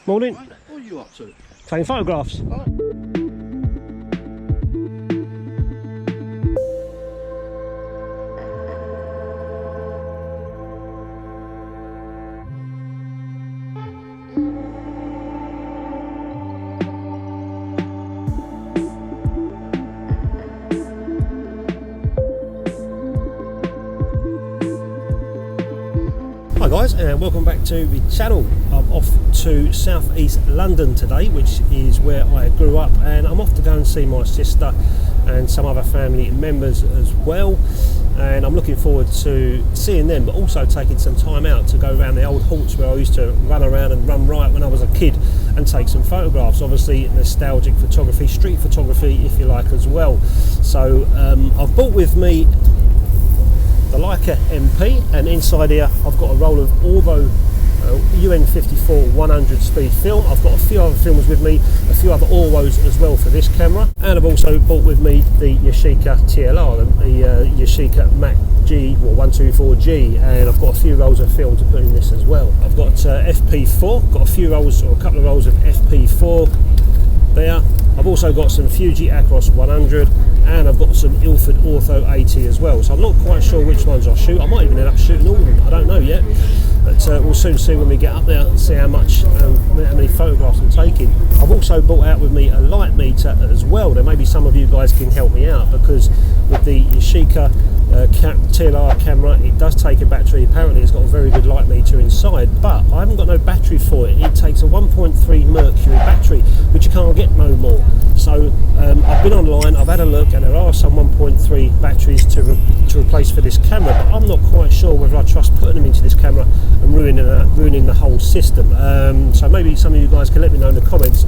Morning. Right, what are you up to? Taking photographs. Oh. Hi guys, and welcome back to the channel. I'm off to southeast London today, which is where I grew up, and I'm off to go and see my sister and some other family members as well, and I'm looking forward to seeing them, but also taking some time out to go around the old haunts where I used to run around and run right when I was a kid and take some photographs. Obviously nostalgic photography, street photography if you like as well. So I've brought with me the Leica MP, and inside here I've got a roll of ORWO UN54 100 speed film. I've got a few other films with me, a few other ORWOs as well for this camera, and I've also brought with me the Yashica TLR, the Yashica Mac G or 124G, and I've got a few rolls of film to put in this as well. I've got FP4, got a few rolls or a couple of rolls of FP4 there. I've also got some Fuji Acros 100, and I've got some Ilford Ortho 80 as well. So I'm not quite sure which ones I'll shoot. I might even end up shooting all of them. I don't know yet, but we'll soon see when we get up there and see how many photographs I'm taking. I've also brought out with me a light meter as well. There maybe some of you guys can help me out, because with the Yashica TLR camera, it does take a battery. Apparently it's got a very good light meter inside, but I haven't got no battery for it. It takes a 1.3 mercury battery, which you can't get no more. So I've been online, I've had a look, and there are some 1.3 batteries to replace for this camera, but I'm not quite sure whether I trust putting them into this camera and ruining the whole system. So maybe some of you guys can let me know in the comments,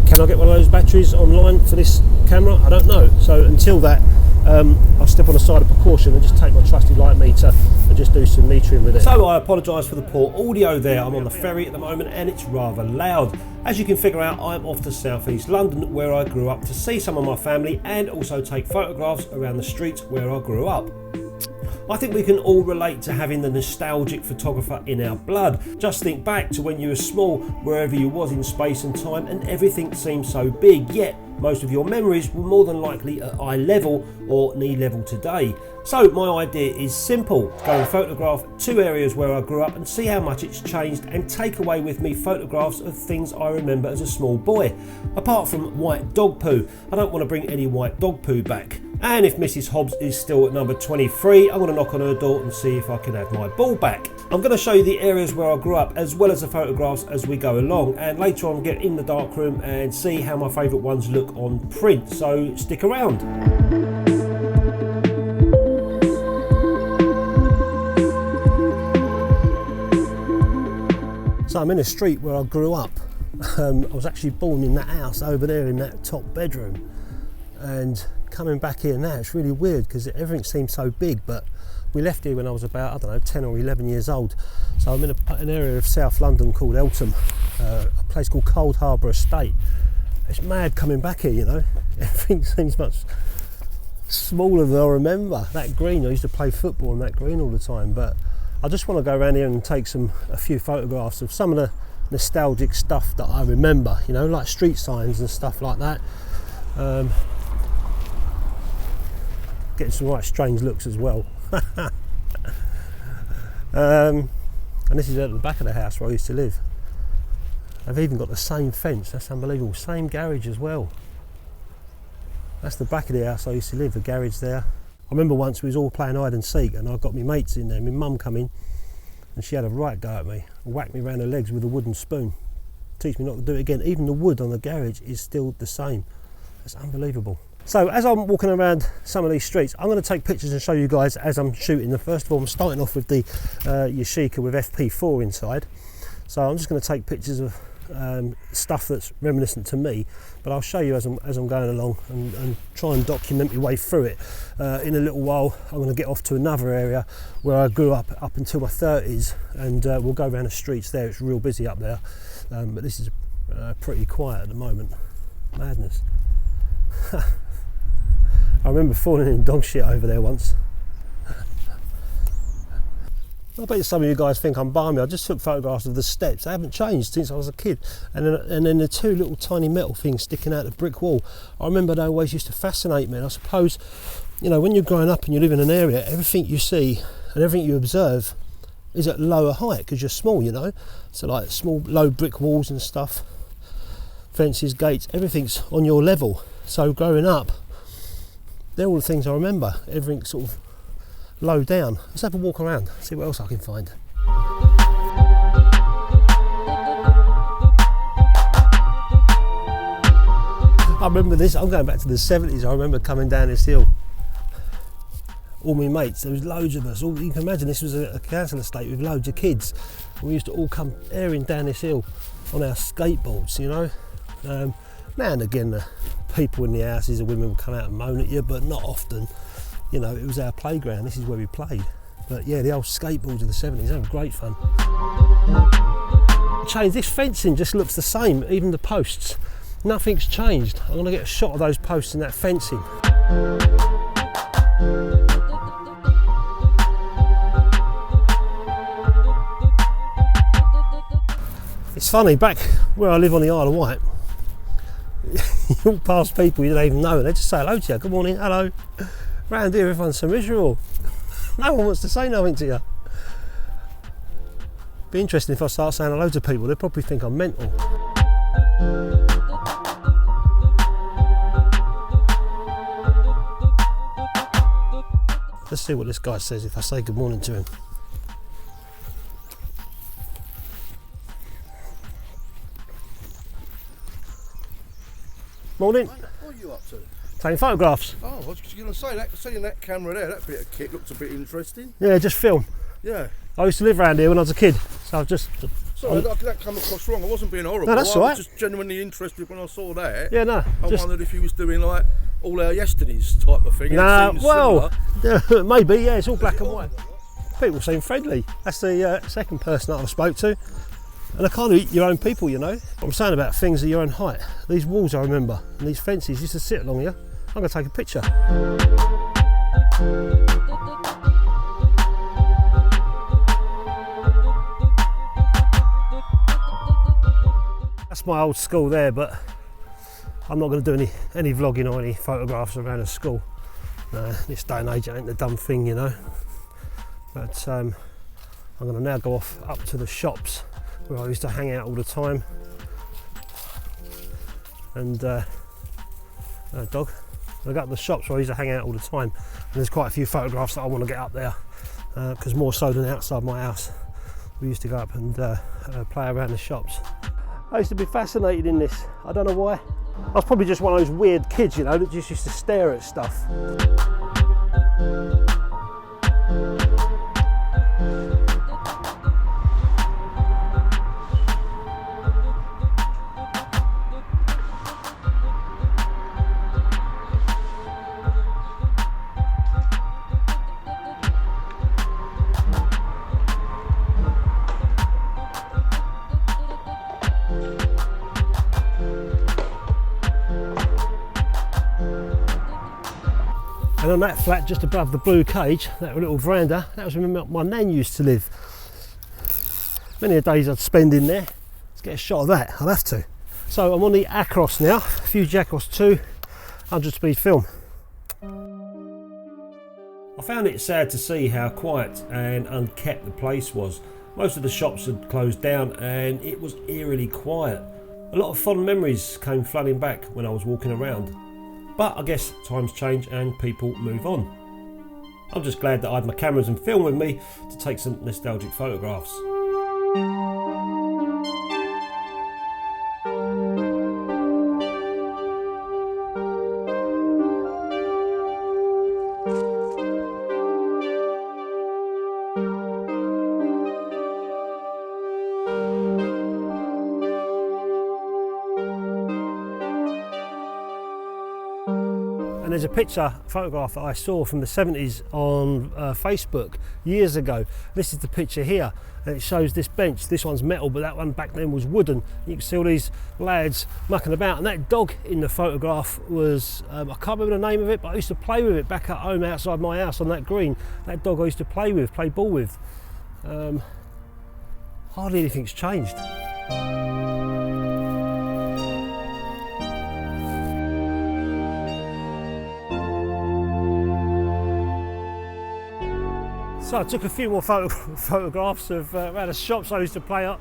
can I get one of those batteries online for this camera? I don't know. So until that, I'll step on the side of precaution and just take my trusty light meter and just do some metering with it. So I apologise for the poor audio there. I'm on the ferry at the moment and it's rather loud. As you can figure out, I'm off to southeast London where I grew up to see some of my family and also take photographs around the streets where I grew up. I think we can all relate to having the nostalgic photographer in our blood. Just think back to when you were small, wherever you was in space and time, and everything seemed so big, yet most of your memories were more than likely at eye level or knee level today. So my idea is simple: go and photograph 2 areas where I grew up and see how much it's changed, and take away with me photographs of things I remember as a small boy. Apart from white dog poo, I don't want to bring any white dog poo back. And if Mrs. Hobbs is still at number 23, I'm going to knock on her door and see if I can have my ball back. I'm going to show you the areas where I grew up as well as the photographs as we go along, and later on get in the darkroom and see how my favourite ones look on print, so stick around. So I'm in a street where I grew up. I was actually born in that house over there in that top bedroom, and coming back here now it's really weird because everything seems so big, but we left here when I was about, I don't know, 10 or 11 years old. So I'm in an area of South London called Eltham, a place called Cold Harbour Estate. It's mad coming back here, you know. Everything seems much smaller than I remember. That green, I used to play football on that green all the time, but I just want to go around here and take a few photographs of some of the nostalgic stuff that I remember, you know, like street signs and stuff like that. Getting some right strange looks as well. And this is at the back of the house where I used to live. They've even got the same fence, that's unbelievable. Same garage as well. That's the back of the house I used to live, the garage there. I remember once we was all playing hide and seek, and I got my mates in there. My mum come in and she had a right go at me and whacked me around the legs with a wooden spoon. Teach me not to do it again. Even the wood on the garage is still the same. That's unbelievable. So as I'm walking around some of these streets, I'm going to take pictures and show you guys as I'm shooting them. First of all, I'm starting off with the Yashica with FP4 inside. So I'm just going to take pictures of stuff that's reminiscent to me, but I'll show you as I'm going along and try and document my way through it. In a little while I'm going to get off to another area where I grew up until my 30s, and we'll go around the streets there. It's real busy up there, but this is pretty quiet at the moment. Madness. I remember falling in dog shit over there once. I bet some of you guys think I'm balmy. I just took photographs of the steps. They haven't changed since I was a kid. And then the two little tiny metal things sticking out the brick wall. I remember they always used to fascinate me. And I suppose, you know, when you're growing up and you live in an area, everything you see and everything you observe is at lower height because you're small, you know. So like small, low brick walls and stuff, fences, gates, everything's on your level. So growing up, they're all the things I remember. Everything's sort of low down. Let's have a walk around, see what else I can find. I remember this, I'm going back to the 70s, I remember coming down this hill. All my mates, there was loads of us, you can imagine this was a council estate with loads of kids. We used to all come airing down this hill on our skateboards, you know. Now and again the people in the houses, the women would come out and moan at you, but not often. You know, it was our playground, this is where we played. But yeah, the old skateboards of the 70s, they were great fun. Change, this fencing just looks the same, even the posts. Nothing's changed. I'm gonna get a shot of those posts and that fencing. It's funny, back where I live on the Isle of Wight, you walk past people you don't even know and they just say hello to you, good morning, hello. Round here everyone's so miserable. No one wants to say nothing to you. Be interesting if I start saying hello to people, they'll probably think I'm mental. Let's see what this guy says if I say good morning to him. Morning. Mate, what are you up to? Taking photographs. Oh, I was just going to say that, seeing that camera there, that bit of kit looks a bit interesting. Yeah, just film. Yeah. I used to live around here when I was a kid, so I've just... Sorry, that come across wrong. I wasn't being horrible. No, that's all right. I was just genuinely interested when I saw that. Yeah, no. I wondered if you was doing like all our yesterdays type of thing. Nah, well, similar. maybe, yeah, it's all black and white. People seem friendly. That's the second person that I've spoke to. And I can't eat your own people, you know. I'm saying about things at your own height. These walls I remember, and these fences used to sit along here. I'm going to take a picture. That's my old school there, but I'm not going to do any vlogging or any photographs around the school. This day and age it ain't the dumb thing, you know. But I'm going to now go off up to the shops where I used to hang out all the time. And dog. I got up the shops where I used to hang out all the time, and there's quite a few photographs that I want to get up there, because more so than outside my house, we used to go up and play around the shops. I used to be fascinated in this. I don't know why. I was probably just one of those weird kids, you know, that just used to stare at stuff. And on that flat just above the blue cage, that little veranda, that was where my nan used to live. Many a days I'd spend in there. Let's get a shot of that, I'll have to. So I'm on the Acros now, Fuji Acros 2, 100 speed film. I found it sad to see how quiet and unkept the place was. Most of the shops had closed down and it was eerily quiet. A lot of fond memories came flooding back when I was walking around. But I guess times change and people move on. I'm just glad that I had my cameras and film with me to take some nostalgic photographs. And there's a photograph that I saw from the 70s on Facebook years ago. This is the picture here, and it shows this bench. This one's metal, but that one back then was wooden. You can see all these lads mucking about, and that dog in the photograph was, I can't remember the name of it, but I used to play with it back at home outside my house on that green. That dog I used to play ball with. Hardly anything's changed. So I took a few more photographs of around the shops I used to play at.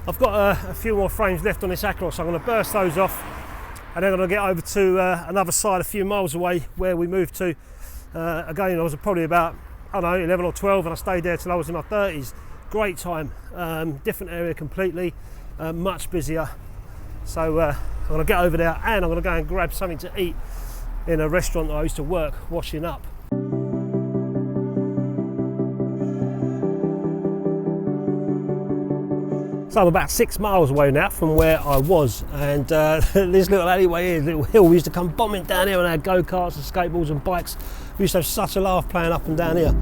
I've got a few more frames left on this Acros, so I'm going to burst those off, and then I'm going to get over to another side a few miles away where we moved to. Again, I was probably about, I don't know, 11 or 12, and I stayed there till I was in my 30s. Great time, different area completely, much busier. So I'm going to get over there, and I'm going to go and grab something to eat in a restaurant that I used to work washing up. So I'm about 6 miles away now from where I was, and this little alleyway here, little hill, we used to come bombing down here on our go-karts and skateboards and bikes. We used to have such a laugh playing up and down here.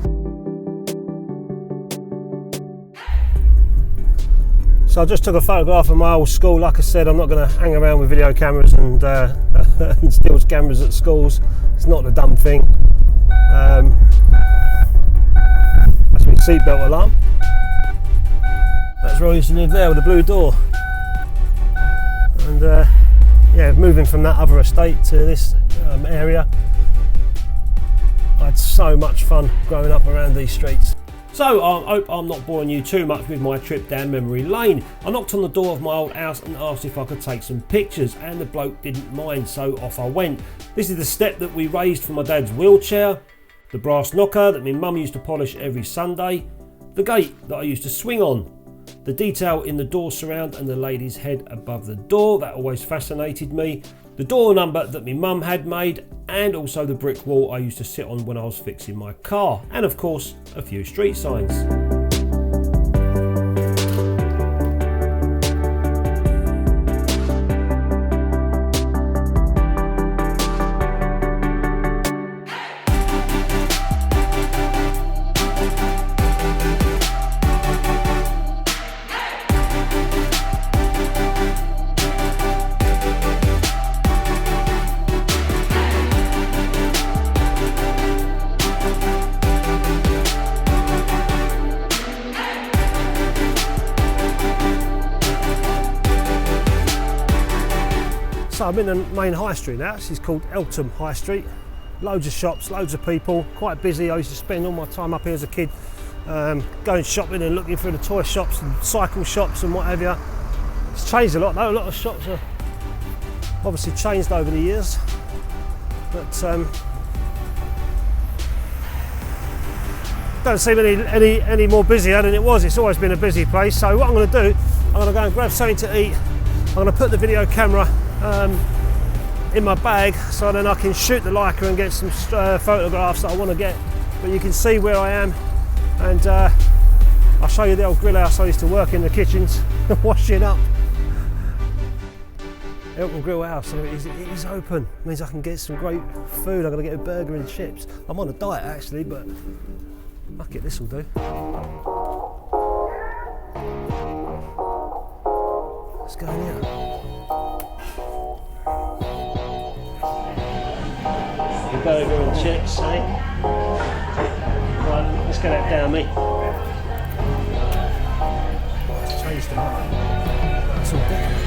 So I just took a photograph of my old school. Like I said, I'm not going to hang around with video cameras and, and steal cameras at schools. It's not the dumb thing. That's my seatbelt alarm. That's where I used to live there with the blue door. And yeah, moving from that other estate to this area, I had so much fun growing up around these streets. So I hope I'm not boring you too much with my trip down memory lane. I knocked on the door of my old house and asked if I could take some pictures, and the bloke didn't mind, so off I went. This is the step that we raised from my dad's wheelchair, the brass knocker that my mum used to polish every Sunday, the gate that I used to swing on, the detail in the door surround and the lady's head above the door, that always fascinated me, the door number that my mum had made, and also the brick wall I used to sit on when I was fixing my car, and of course a few street signs. So I'm in the main high street now. This is called Eltham High Street. Loads of shops, loads of people, quite busy. I used to spend all my time up here as a kid, going shopping and looking through the toy shops and cycle shops and what have you. It's changed a lot though. A lot of shops are obviously changed over the years, but don't seem any more busier than it was. It's always been a busy place. So what I'm going to do, I'm going to go and grab something to eat. I'm going to put the video camera in my bag, so then I can shoot the Leica and get some photographs that I want to get. But you can see where I am, and I'll show you the old grill house I used to work in, the kitchens, washing up. Eltham Grill House, so it is open. It means I can get some great food. I'm going to get a burger and chips. I'm on a diet actually, but fuck it, this will do. Let's go in here. Burger and chips, eh? Right, let's get that down, mate. Let's change them up. That's all decorated.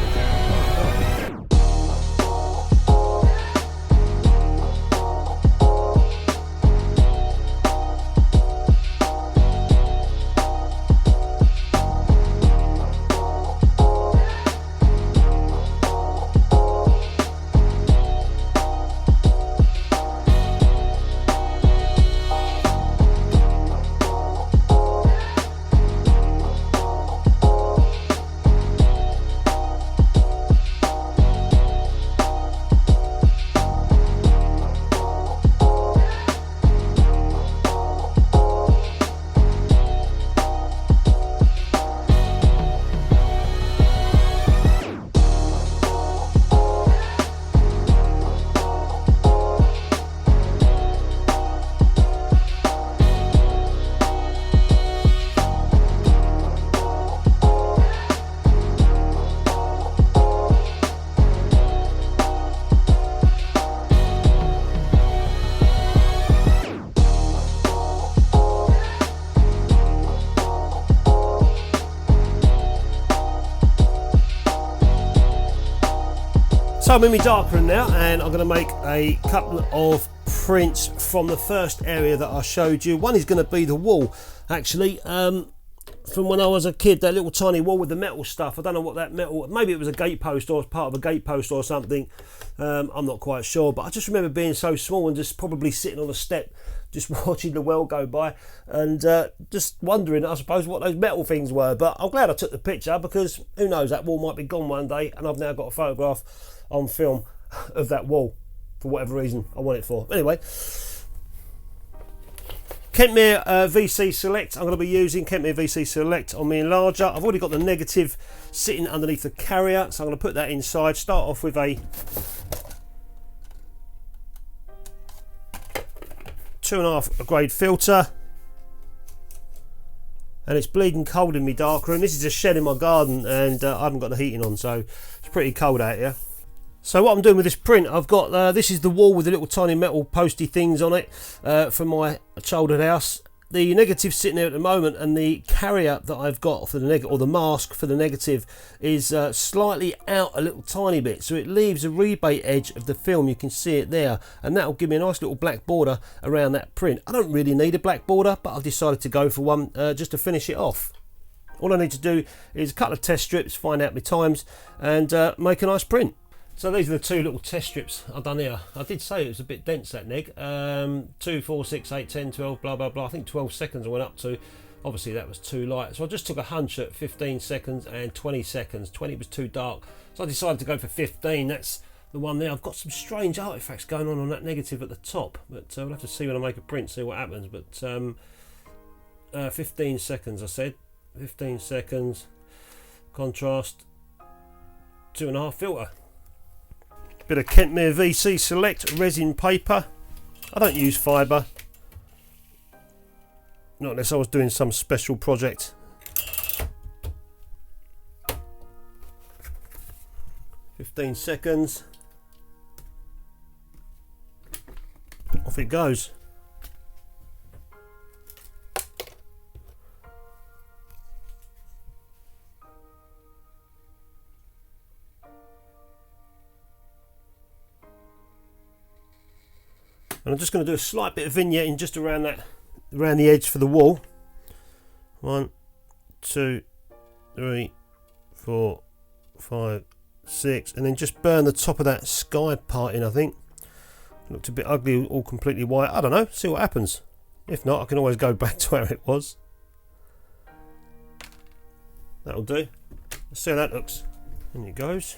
So I'm in my darkroom now, and I'm going to make a couple of prints from the first area that I showed you. One is going to be the wall, actually, from when I was a kid, that little tiny wall with the metal stuff. I don't know what that metal, maybe it was a gate post or part of a gate post or something. I'm not quite sure, but I just remember being so small and just probably sitting on a step, just watching the world go by, and just wondering, I suppose, what those metal things were. But I'm glad I took the picture, because who knows, that wall might be gone one day, and I've now got a photograph on film of that wall for whatever reason I want it for. Anyway, Kentmere VC Select. I'm going to be using Kentmere VC Select on my enlarger. I've already got the negative sitting underneath the carrier, so I'm going to put that inside. Start off with a 2.5 grade filter, and it's bleeding cold in my darkroom. This is a shed in my garden, and I haven't got the heating on, so it's pretty cold out here. So what I'm doing with this print, I've got this is the wall with the little tiny metal posty things on it from my childhood house. The negative sitting there at the moment, and the carrier that I've got for the negative, or the mask for the negative, is slightly out a little tiny bit, so it leaves a rebate edge of the film. You can see it there, and that will give me a nice little black border around that print. I don't really need a black border, but I've decided to go for one just to finish it off. All I need to do is a couple of test strips, find out my times, and make a nice print. So these are the two little test strips I've done here. I did say it was a bit dense, that neg. 2, 4, 6, 8, 10, 12, blah, blah, blah. I think 12 seconds I went up to. Obviously that was too light. So I just took a hunch at 15 seconds and 20 seconds. 20 was too dark. So I decided to go for 15. That's the one there. I've got some strange artifacts going on that negative at the top. But we'll have to see when I make a print, see what happens. But 15 seconds, I said. 15 seconds. Contrast. 2.5 filter. Bit of Kentmere VC Select resin paper. I don't use fibre, not unless I was doing some special project. "15 seconds. Off it goes. And I'm just going to do a slight bit of vignetting just around the edge for the wall. 1, 2, 3, 4, 5, 6, and then just burn the top of that sky part in. I think it looked a bit ugly, all completely white. I don't know, see what happens. If not, I can always go back to where it was. That'll do. Let's see how that looks. In it goes.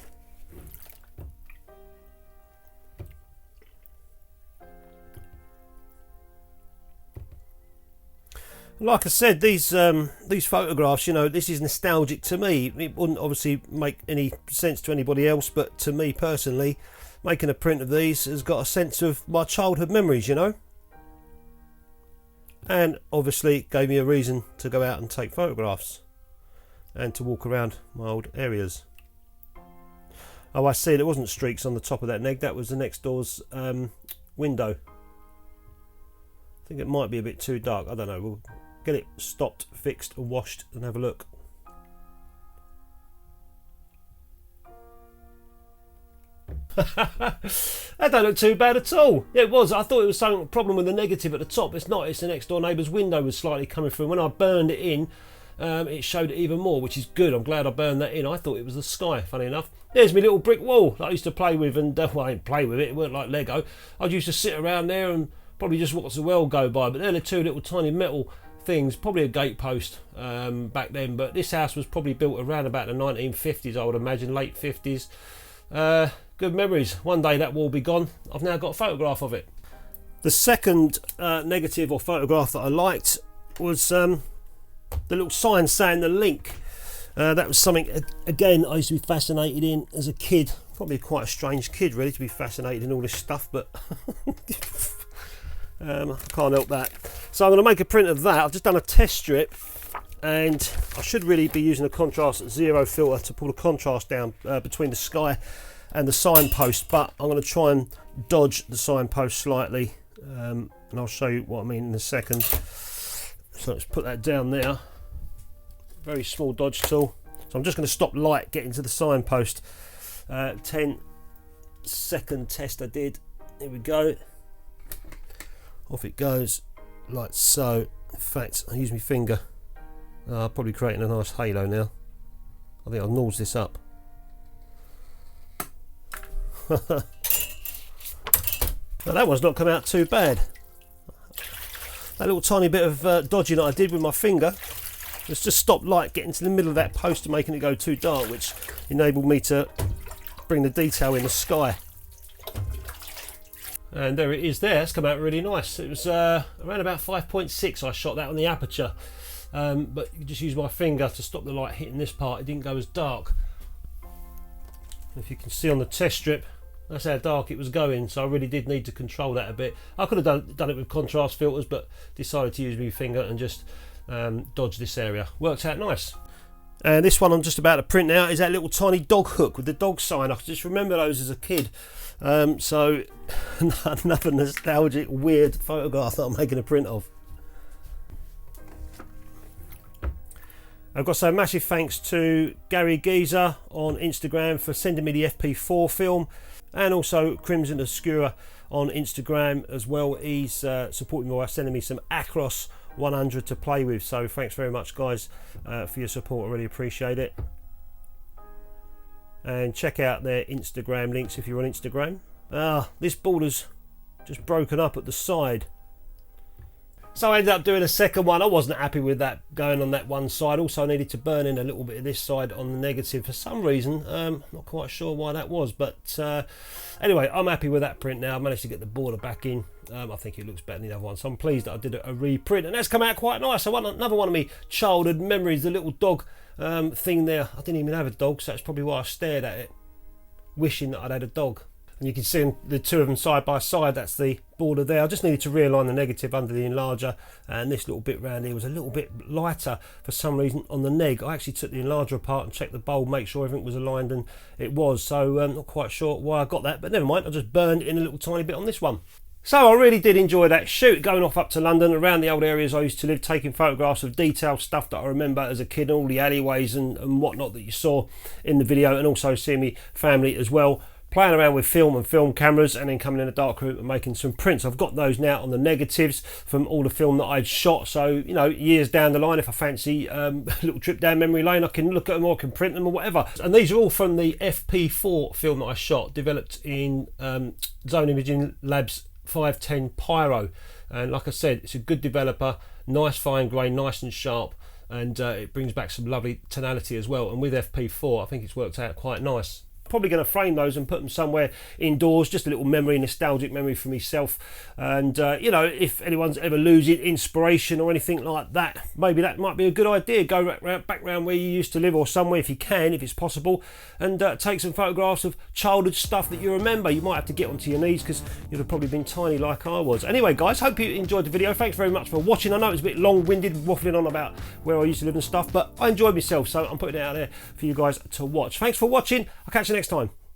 Like I said, these photographs, you know, this is nostalgic to me. It wouldn't obviously make any sense to anybody else, but to me personally, making a print of these has got a sense of my childhood memories, you know. And obviously it gave me a reason to go out and take photographs and to walk around my old areas. Oh, I see, there wasn't streaks on the top of that neg. That was the next door's window. I think it might be a bit too dark. I don't know. We'll get it stopped, fixed and washed and have a look. That don't look too bad at all. Yeah, it was. I thought it was some problem with the negative at the top. It's not. It's the next door neighbour's window was slightly coming through. When I burned it in, it showed it even more, which is good. I'm glad I burned that in. I thought it was the sky, funny enough. There's my little brick wall that I used to play with, and well, I didn't play with it. It weren't like Lego. I used to sit around there and probably just watch the world go by. But they're the two little tiny metal things, probably a gate post back then. But this house was probably built around about the 1950s, I would imagine, late 50s. Good memories. One day that will be gone. I've now got a photograph of it. The second negative or photograph that I liked was the little sign saying the link. That was something, again, I used to be fascinated in as a kid. Probably quite a strange kid, really, to be fascinated in all this stuff, but I can't help that. So I'm going to make a print of that. I've just done a test strip, and I should really be using a contrast 0 filter to pull the contrast down between the sky and the signpost, but I'm going to try and dodge the signpost slightly, and I'll show you what I mean in a second. So let's put that down there. Very small dodge tool. So I'm just going to stop light getting to the signpost. 10, second test I did. Here we go. Off it goes, like so. In fact, I use my finger. I'm probably creating a nice halo now. I think I'll nose this up. Now that one's not come out too bad. That little tiny bit of dodging that I did with my finger was just stop light getting to the middle of that post and making it go too dark, which enabled me to bring the detail in the sky. And there it is there. It's come out really nice. It was around about 5.6 I shot that on the aperture, but you just use my finger to stop the light hitting this part. It didn't go as dark. If you can see on the test strip, that's how dark it was going, so I really did need to control that a bit. I could have done it with contrast filters, but decided to use my finger and just dodge this area. Worked out nice. And this one I'm just about to print out is that little tiny dog hook with the dog sign. I just remember those as a kid. So another nostalgic, weird photograph that I'm making a print of. I've got to say massive thanks to Gary Geezer on Instagram for sending me the FP4 film, and also Crimson Obscura on Instagram as well. He's supporting me by sending me some Acros 100 to play with, so thanks very much guys for your support. I really appreciate it. And check out their Instagram links if you're on Instagram. This border's just broken up at the side, so I ended up doing a second one. I wasn't happy with that going on that one side. Also I needed to burn in a little bit of this side on the negative for some reason. Not quite sure why that was, but anyway, I'm happy with that print now. I managed to get the border back in. I think it looks better than the other one, so I'm pleased that I did a reprint, and that's come out quite nice. I want another one of me childhood memories, the little dog thing there. I didn't even have a dog, so that's probably why I stared at it, wishing that I'd had a dog. And you can see the two of them side by side. That's the border there. I just needed to realign the negative under the enlarger, and this little bit round here was a little bit lighter for some reason on the neg. I actually took the enlarger apart and checked the bulb, make sure everything was aligned, and it was. So not quite sure why I got that, but never mind. I just burned in a little tiny bit on this one. So I really did enjoy that shoot, going off up to London, around the old areas I used to live, taking photographs of detailed stuff that I remember as a kid, and all the alleyways and whatnot that you saw in the video, and also seeing me family as well, playing around with film and film cameras, and then coming in a darkroom and making some prints. I've got those now on the negatives from all the film that I'd shot, so you know, years down the line, if I fancy a little trip down memory lane, I can look at them or I can print them or whatever. And these are all from the FP4 film that I shot, developed in Zone Imaging Labs 510 Pyro, and like I said, it's a good developer, nice fine grain, nice and sharp, and it brings back some lovely tonality as well. And with FP4 I think it's worked out quite nice. Probably going to frame those and put them somewhere indoors, just a little memory, nostalgic memory for myself. And you know, if anyone's ever losing inspiration or anything like that, maybe that might be a good idea. Go back round where you used to live, or somewhere if you can, if it's possible, and take some photographs of childhood stuff that you remember. You might have to get onto your knees because you'd have probably been tiny like I was. Anyway guys, hope you enjoyed the video. Thanks very much for watching. I know it's a bit long-winded, waffling on about where I used to live and stuff, but I enjoyed myself, so I'm putting it out there for you guys to watch. Thanks for watching. I'll catch you next time.